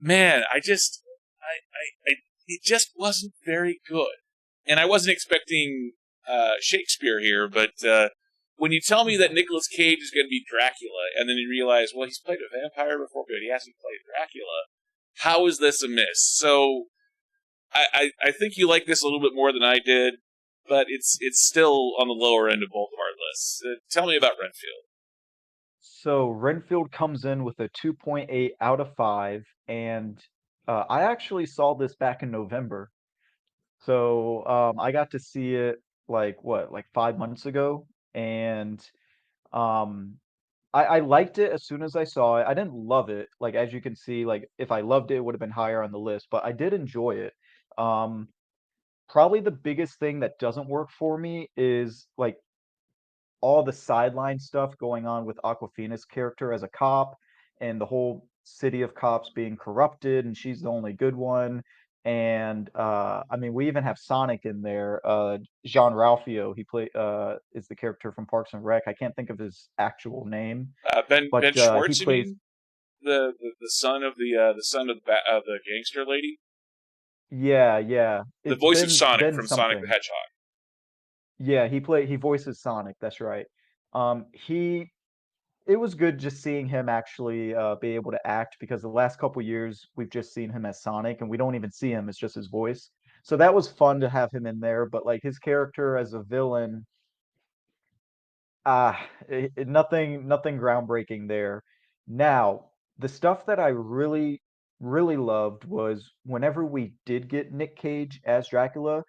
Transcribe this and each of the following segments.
man, it just wasn't very good. And I wasn't expecting Shakespeare here, but when you tell me that Nicolas Cage is going to be Dracula, and then you realize, well, he's played a vampire before, but he hasn't played Dracula. How is this a miss? So I think you like this a little bit more than I did, but it's still on the lower end of both of our lists. Tell me about Renfield. So Renfield comes in with a 2.8 out of 5, and I actually saw this back in November. So I got to see it like 5 months ago, and um, I liked it as soon as I saw it. I didn't love it. Like as you can see, like if I loved it, it would have been higher on the list, but I did enjoy it. Um, Probably the biggest thing that doesn't work for me is like all the sideline stuff going on with Aquafina's character as a cop and the whole city of cops being corrupted and she's the only good one. And I mean we even have Sonic in there. Jean Ralphio, is the character from Parks and Rec. I can't think of his actual name, Ben but he Schwartz, you plays mean the son of the gangster lady, yeah, yeah. the It's voice of Sonic Ben from Sonic the something. Hedgehog. Yeah, he voices Sonic, that's right. He It was good just seeing him actually be able to act because the last couple years we've just seen him as Sonic and we don't even see him, it's just his voice. So that was fun to have him in there, but like his character as a villain, nothing groundbreaking there. Now, the stuff that I really loved was whenever we did get Nick Cage as Dracula,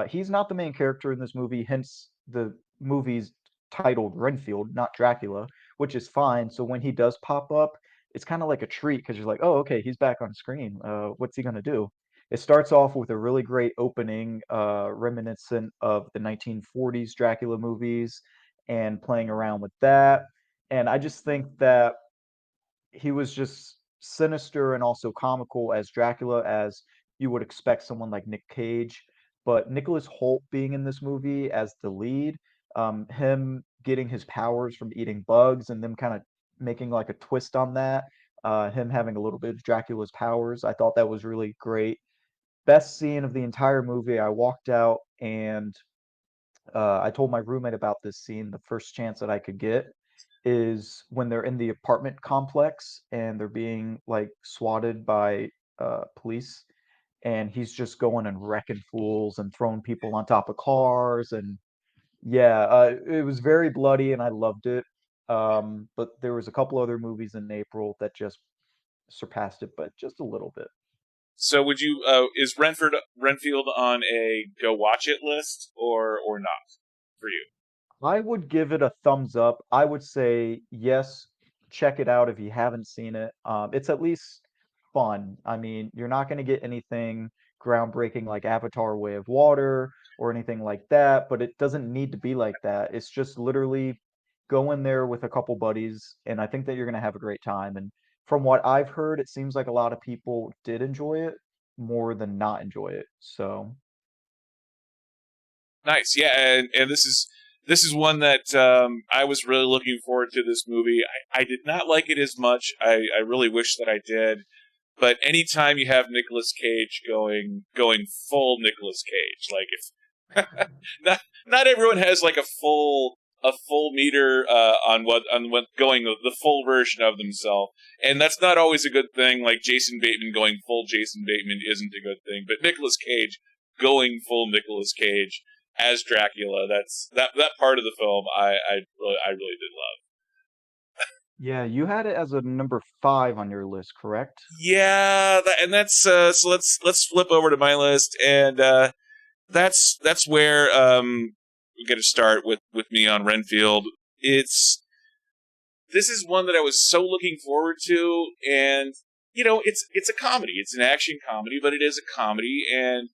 he's not the main character in this movie, hence the movie's titled Renfield, not Dracula, which is fine. So when he does pop up, it's kind of like a treat because you're like, oh, okay, he's back on screen. What's he gonna do? It starts off with a really great opening, reminiscent of the 1940s Dracula movies and playing around with that. And I just think that he was just sinister and also comical as Dracula, as you would expect someone like Nick Cage. But Nicholas Hoult being in this movie as the lead, him getting his powers from eating bugs and them kind of making like a twist on that, him having a little bit of Dracula's powers, I thought that was really great. Best scene of the entire movie. I walked out and I told my roommate about this scene the first chance that I could get is when they're in the apartment complex and they're being like swatted by police and he's just going and wrecking fools and throwing people on top of cars and yeah, it was very bloody and I loved it. But there was a couple other movies in April that just surpassed it, but just a little bit. So would you is Renfield on a go watch it list or not for you? I would give it a thumbs up. I would say yes, check it out if you haven't seen it. It's at least fun. I mean, you're not going to get anything groundbreaking like Avatar Way of Water or anything like that, but it doesn't need to be like that. It's just literally go in there with a couple buddies, and I think that you're going to have a great time. And from what I've heard, it seems like a lot of people did enjoy it more than not enjoy it. So, Nice, yeah, and this is one that I was really looking forward to. This movie, I did not like it as much. I really wish that I did. But anytime you have Nicolas Cage going full Nicolas Cage, like if not everyone has like a full meter on what going the full version of themselves, and that's not always a good thing. Like Jason Bateman going full Jason Bateman isn't a good thing, but Nicolas Cage going full Nicolas Cage as Dracula, that part of the film I really did love. yeah, you had it as a number 5 on your list, correct? Yeah, and that's so let's flip over to my list, and that's where we got to start with me on Renfield. It's This is one that I was so looking forward to, and it's a comedy. It's an action comedy, but it is a comedy, and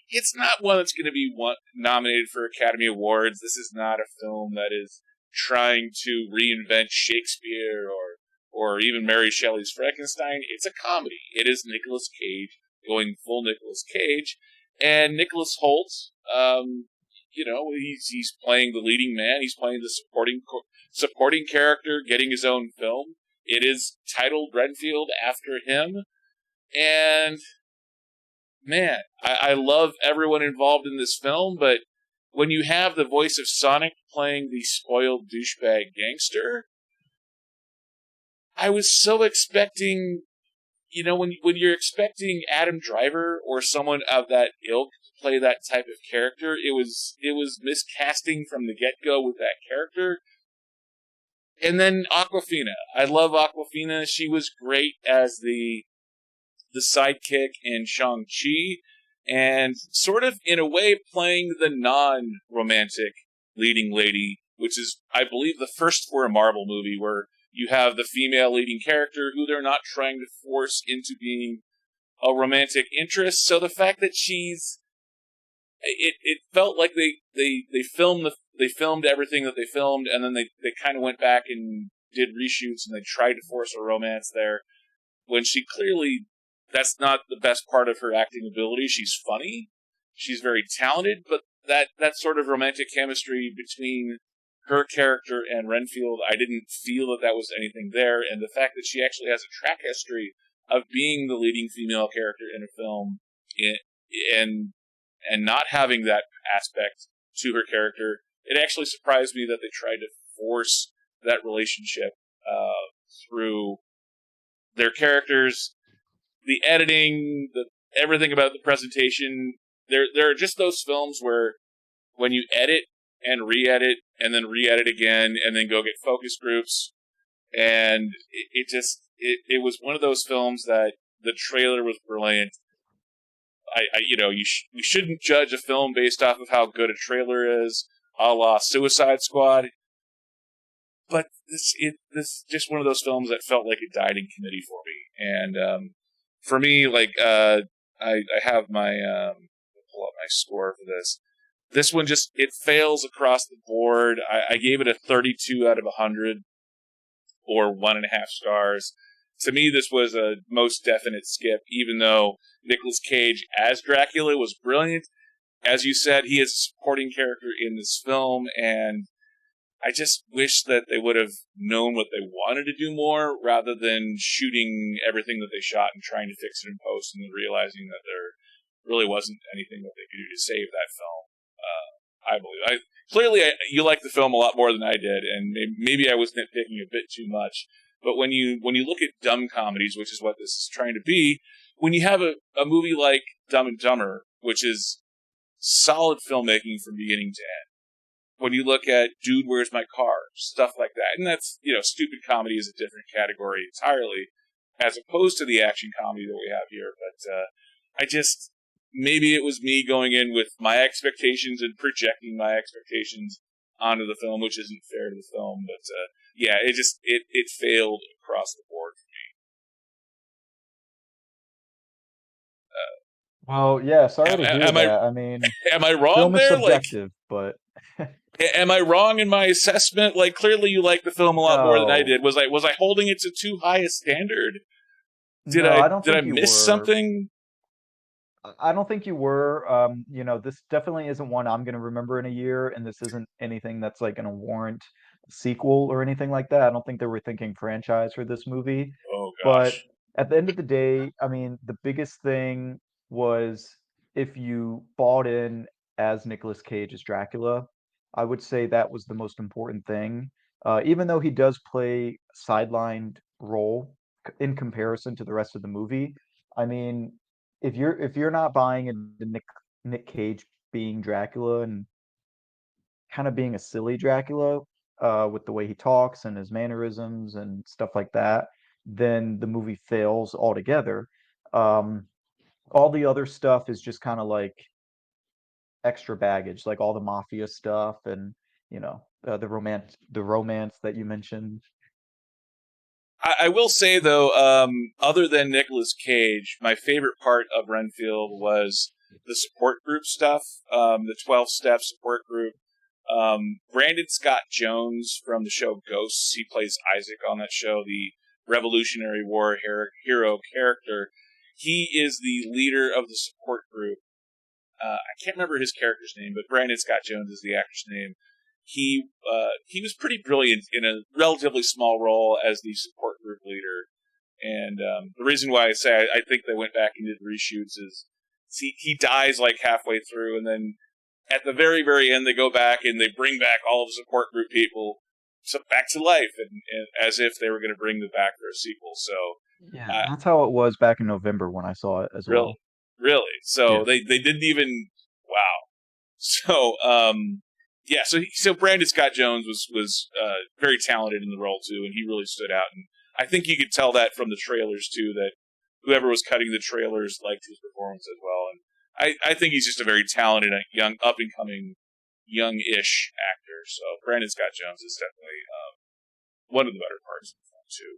it's not one that's going to be nominated for Academy Awards. This is not a film that is trying to reinvent Shakespeare or even Mary Shelley's Frankenstein. It's a comedy. It is Nicolas Cage going full Nicolas Cage, and Nicholas Hoult. He's playing the leading man. He's playing the supporting character, getting his own film. It is titled Renfield after him. And man, I love everyone involved in this film, but when you have the voice of Sonic playing the spoiled douchebag gangster, I was so expecting, when you're expecting Adam Driver or someone of that ilk to play that type of character, it was miscasting from the get-go with that character. And then Aquafina. I love Aquafina. She was great as the sidekick in Shang-Chi, and sort of, in a way, playing the non-romantic leading lady, which is, I believe, the first for a Marvel movie where you have the female leading character who they're not trying to force into being a romantic interest. So the fact that it felt like they filmed everything that they filmed, and then they kind of went back and did reshoots, and they tried to force a romance there when she clearly, that's not the best part of her acting ability. She's funny, she's very talented, but that sort of romantic chemistry between her character and Renfield, I didn't feel that was anything there. And the fact that she actually has a track history of being the leading female character in a film, and not having that aspect to her character, it actually surprised me that they tried to force that relationship through their characters, the editing, everything about the presentation. There are just those films where when you edit and re-edit and then re-edit again and then go get focus groups, and it was one of those films that the trailer was brilliant. You shouldn't judge a film based off of how good a trailer is, a la Suicide Squad. But this just one of those films that felt like it died in committee for me. And for me, like I have my pull up my score for this. This one it fails across the board. I gave it a 32 out of 100, or 1.5 stars. To me, this was a most definite skip, even though Nicolas Cage as Dracula was brilliant. As you said, he is a supporting character in this film, and I just wish that they would have known what they wanted to do more, rather than shooting everything that they shot and trying to fix it in post, and then realizing that there really wasn't anything that they could do to save that film. I believe. Clearly, you like the film a lot more than I did, and maybe I was nitpicking a bit too much. But when you look at dumb comedies, which is what this is trying to be, when you have a movie like Dumb and Dumber, which is solid filmmaking from beginning to end, when you look at Dude, Where's My Car? Stuff like that. And that's, stupid comedy is a different category entirely, as opposed to the action comedy that we have here. But maybe it was me going in with my expectations and projecting my expectations onto the film, which isn't fair to the film. But yeah, it failed across the board Well, yeah, for sorry me. to Am, hear am I that. I mean, am I wrong film is there? Like, subjective, but am I wrong in my assessment? Like, clearly you like the film a lot more than I no, did. Was I holding it to too high a standard? Did no, I I don't did I think you miss were. something? I don't think you were. This definitely isn't one I'm going to remember in a year, and this isn't anything that's like going to warrant a sequel or anything like that. I don't think they were thinking franchise for this movie. Oh But gosh. at the end of the day, I mean, the biggest thing was if you bought in as Nicolas Cage as Dracula, I would say that was the most important thing. Even though he does play a sidelined role in comparison to the rest of the movie, I mean, if you're not buying into Nick Cage being Dracula and kind of being a silly Dracula, with the way he talks and his mannerisms and stuff like that, then the movie fails altogether. Um, all the other stuff is just kind of like extra baggage, like all the mafia stuff and the romance that you mentioned. I will say though, other than Nicolas Cage, my favorite part of Renfield was the support group stuff. The 12-step support group. Brandon Scott Jones from the show Ghosts. He plays Isaac on that show, the Revolutionary War hero character. He is the leader of the support group. I can't remember his character's name, but Brandon Scott Jones is the actor's name. He was pretty brilliant in a relatively small role as the support group leader, And the reason why I say I think they went back and did reshoots is he dies like halfway through, and then at the very, very end, they go back and they bring back all of the support group people back to life, and as if they were going to bring them back for a sequel. So, Yeah, that's how it was back in November when I saw it as really, well. really, so Yeah. they didn't even wow. So, yeah, so Brandon Scott Jones was very talented in the role too, and he really stood out. And I think you could tell that from the trailers too, that whoever was cutting the trailers liked his performance as well. And I think he's just a very talented, young, up and coming, young-ish actor. So Brandon Scott Jones is definitely one of the better parts of the film too.